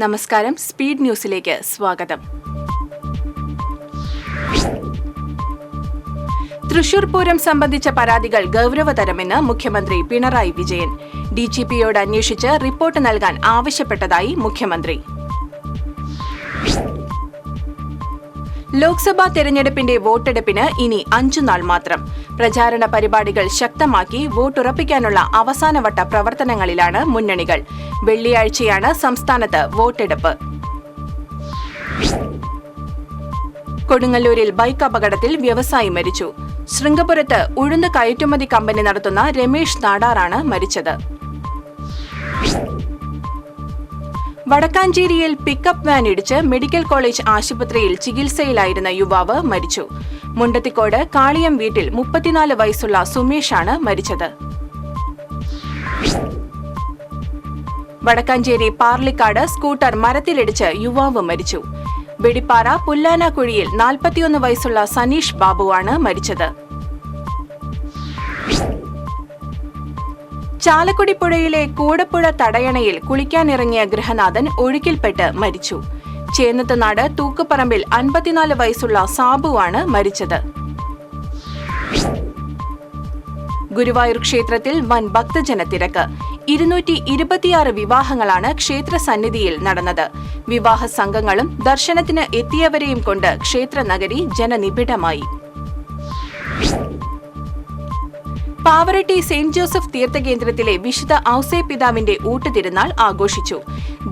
നമസ്കാരം, സ്പീഡ് ന്യൂസിലേക്ക് സ്വാഗതം. തൃശൂർ പൂരം സംബന്ധിച്ച പരാതികൾ ഗൌരവതരമെന്ന് മുഖ്യമന്ത്രി പിണറായി വിജയൻ. ഡിജിപിയോട് അന്വേഷിച്ച് റിപ്പോർട്ട് നൽകാൻ ആവശ്യപ്പെട്ടതായി മുഖ്യമന്ത്രി. ലോക്സഭാ തെരഞ്ഞെടുപ്പിന്റെ വോട്ടെടുപ്പിന് ഇനി 5 നാൾ മാത്രം. പ്രചാരണ പരിപാടികൾ ശക്തമാക്കി വോട്ടുറപ്പിക്കാനുള്ള അവസാനവട്ട പ്രവർത്തനങ്ങളിലാണ് മുന്നണികൾ. വെള്ളിയാഴ്ചയാണ് സംസ്ഥാനത്ത് വോട്ടെടുപ്പ്. കൊടുങ്ങല്ലൂരിൽ ബൈക്ക് അപകടത്തിൽ വ്യവസായി മരിച്ചു. ശൃംഗപുരത്ത് ഉഴുന്ന് കയറ്റുമതി കമ്പനി നടത്തുന്ന രമേശ് നാടാറാണ് മരിച്ചത്. വടക്കാഞ്ചേരിയിൽ പിക്കപ്പ് വാൻ ഇടിച്ച് മെഡിക്കൽ കോളേജ് ആശുപത്രിയിൽ ചികിത്സയിലായിരുന്ന യുവാവ് മരിച്ചു. മുണ്ടത്തിക്കോട് കാളിയം വീട്ടിൽ 34 വയസ്സുള്ള സുമേഷാണ് മരിച്ചത്. വടക്കാഞ്ചേരി പാർലിക്കാട് സ്കൂട്ടർ മരത്തിലിടിച്ച് യുവാവ് മരിച്ചു. വെടിപ്പാറ പുല്ലാനാക്കുഴിയിൽ 41 വയസ്സുള്ള സനീഷ് ബാബുവാണ് മരിച്ചത്. ചാലക്കുടി പുഴയിലെ കൂടപ്പുഴ തടയണയിൽ കുളിക്കാനിറങ്ങിയ ഗൃഹനാഥൻ ഒഴുക്കിൽപ്പെട്ട് മരിച്ചു. ചേന്നത്തുനാട് തൂക്കുപറമ്പിൽ 54 വയസ്സുള്ള സാബുവാണ് മരിച്ചത്. ഗുരുവായൂർ ക്ഷേത്രത്തിൽ വൻ ഭക്തജന തിരക്ക്. 226 വിവാഹങ്ങളാണ് ക്ഷേത്ര സന്നിധിയിൽ നടന്നത്. വിവാഹ സംഘങ്ങളും ദർശനത്തിന് എത്തിയവരെയും കൊണ്ട് ക്ഷേത്രനഗരി ജനനിബിഡമായി. പാവറട്ടി സെന്റ് ജോസഫ് തീർത്ഥകേന്ദ്രത്തിലെ വിശുദ്ധ ഔസേ പിതാവിന്റെ ഊട്ടുതിരുനാൾ ആഘോഷിച്ചു.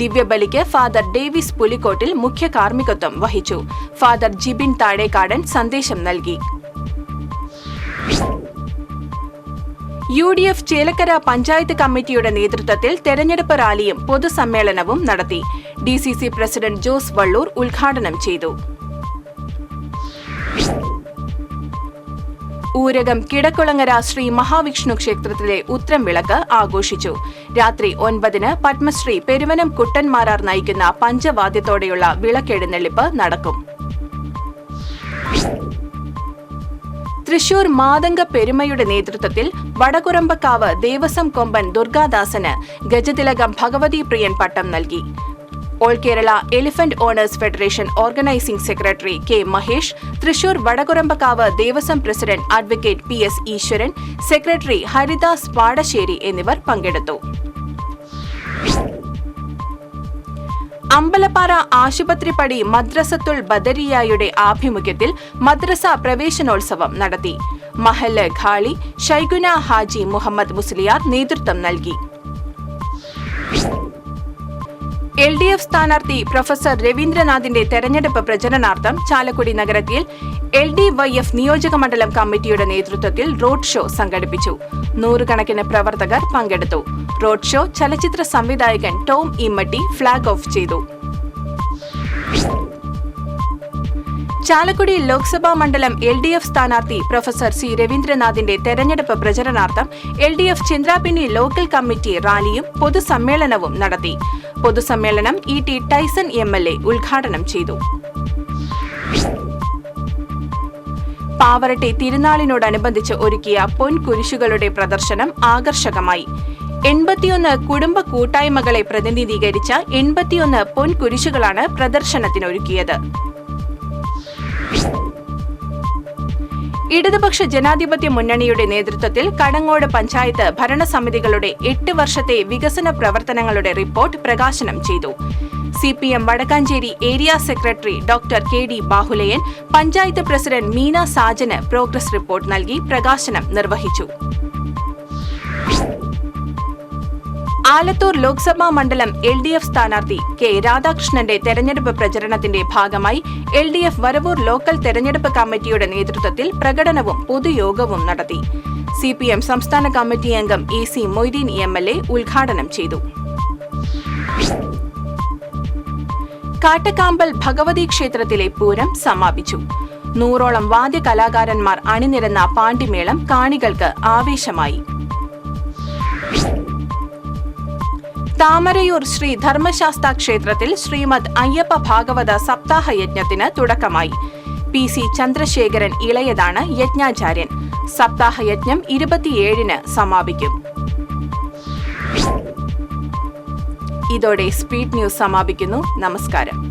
ദിവ്യബലിക്ക് ഫാദർ ഡേവിസ് പുലിക്കോട്ടിൽ മുഖ്യ കാർമ്മികത്വം വഹിച്ചു. ഫാദർ ജിബിൻ താഴേക്കാടൻ സന്ദേശം നൽകി. UDF ചേലക്കര പഞ്ചായത്ത് കമ്മിറ്റിയുടെ നേതൃത്വത്തിൽ തെരഞ്ഞെടുപ്പ് റാലിയും പൊതുസമ്മേളനവും നടത്തി. DCC പ്രസിഡന്റ് ജോസ് വള്ളൂർ ഉദ്ഘാടനം ചെയ്തു. ഊരകം കിടക്കുളങ്ങര ശ്രീ മഹാവിഷ്ണു ക്ഷേത്രത്തിലെ ഉത്രം വിളക്ക് ആഘോഷിച്ചു. രാത്രി 9-ന് പത്മശ്രീ പെരുവനം കുട്ടന്മാരാർ നയിക്കുന്ന പഞ്ചവാദ്യത്തോടെയുള്ള വിളക്കെഴുന്നള്ളിപ്പ് നടക്കും. തൃശൂർ മാതംഗ പെരുമയുടെ നേതൃത്വത്തിൽ വടകുറമ്പക്കാവ് ദേവസ്വം കൊമ്പൻ ദുർഗാദാസന് ഗജതിലകം ഭഗവതി പ്രിയൻ പട്ടം നൽകി. All Kerala elephant owners federation organising secretary K Mahesh, Thrissur Vadakurumbakkavu Devaswom president advocate PS Eswaran, secretary Haridas Padasseri എന്നിവർ പങ്കെടുത്തു. അമ്പലപ്പാറ ആശുപത്രിപ്പടി മദ്രസത്തുൽ ബദരിയയുടെ ആഭിമുഖ്യത്തിൽ മദ്രസ പ്രവേശനോത്സവം നടത്തി. മഹല്ല് ഖാളി ഷൈഖുന ഹാജി മുഹമ്മദ് മുസ്ലിയാർ നേതൃത്വം നൽകി. LDF സ്ഥാനാർത്ഥി പ്രൊഫസർ രവീന്ദ്രനാഥിന്റെ തെരഞ്ഞെടുപ്പ് പ്രചരണാർത്ഥം ചാലക്കുടി നഗരത്തിൽ LDYF നിയോജക മണ്ഡലം കമ്മിറ്റിയുടെ നേതൃത്വത്തിൽ റോഡ് ഷോ സംഘടിപ്പിച്ചു. 100 കണക്കിന് പ്രവർത്തകർ പങ്കെടുത്തു. റോഡ് ഷോ ചലച്ചിത്ര സംവിധായകൻ ടോം ഇമ്മട്ടി ഫ്ളാഗ് ഓഫ് ചെയ്തു. ചാലക്കുടി ലോക്സഭാ മണ്ഡലം LDF സ്ഥാനാർത്ഥി പ്രൊഫസർ C രവീന്ദ്രനാഥിന്റെ തെരഞ്ഞെടുപ്പ് പ്രചരണാർത്ഥം LDF ചന്ദ്രാപിന്നി ലോക്കൽ കമ്മിറ്റി റാലിയും പൊതുസമ്മേളനവും നടത്തി. പൊതുസമ്മേളനം ET ടൈസൺ MLA ഉദ്ഘാടനം ചെയ്തു. പാവറട്ടി തിരുനാളിനോടനുബന്ധിച്ച് ഒരുക്കിയ പൊൻകുരിശുകളുടെ പ്രദർശനം ആകർഷകമായി. 81 കുടുംബ കൂട്ടായ്മകളെ പ്രതിനിധീകരിച്ച 81 പൊൻകുരിശുകളാണ് പ്രദർശനത്തിനൊരുക്കിയത്. ഇടതുപക്ഷ ജനാധിപത്യ മുന്നണിയുടെ നേതൃത്വത്തിൽ കടങ്ങോട് പഞ്ചായത്ത് ഭരണസമിതികളുടെ 8 വർഷത്തെ വികസന പ്രവർത്തനങ്ങളുടെ റിപ്പോർട്ട് പ്രകാശനം ചെയ്തു. CPM Vadakkancheri area secretary doctor KD Bahuleyan, panchayat president Meena സാജന് പ്രോഗ്രസ് റിപ്പോർട്ട് നൽകി പ്രകാശനം നിർവഹിച്ചു. ആലത്തൂർ ലോക്സഭാ മണ്ഡലം LDF സ്ഥാനാർത്ഥി K രാധാകൃഷ്ണന്റെ തെരഞ്ഞെടുപ്പ് പ്രചരണത്തിന്റെ ഭാഗമായി LDF വരവൂർ ലോക്കൽ തെരഞ്ഞെടുപ്പ് കമ്മിറ്റിയുടെ നേതൃത്വത്തിൽ പ്രകടനവും പൊതുയോഗവും നടത്തി. CPM സംസ്ഥാന കമ്മിറ്റി അംഗം AC മൊയ്തീൻ MLA ഉദ്ഘാടനം ചെയ്തു. കാട്ടക്കാമ്പൽ ഭഗവതി ക്ഷേത്രത്തിലെ പൂരം സമാപിച്ചു. 100ഓളം വാദ്യകലാകാരന്മാർ അണിനിരന്ന പാണ്ടിമേളം കാണികൾക്ക് ആവേശമായി. താമരയൂർ ശ്രീ ധർമ്മശാസ്ത ക്ഷേത്രത്തിൽ ശ്രീമദ് അയ്യപ്പ ഭാഗവത സപ്താഹ യജ്ഞത്തിന് തുടക്കമായി. PC ചന്ദ്രശേഖരൻ ഇളയതാണ് യജ്ഞാചാര്യൻ. സപ്താഹ യജ്ഞം 27-ന് സമാപിക്കും. ഇതോടെ സ്പീഡ് ന്യൂസ് സമാപിക്കുന്നു. നമസ്കാരം.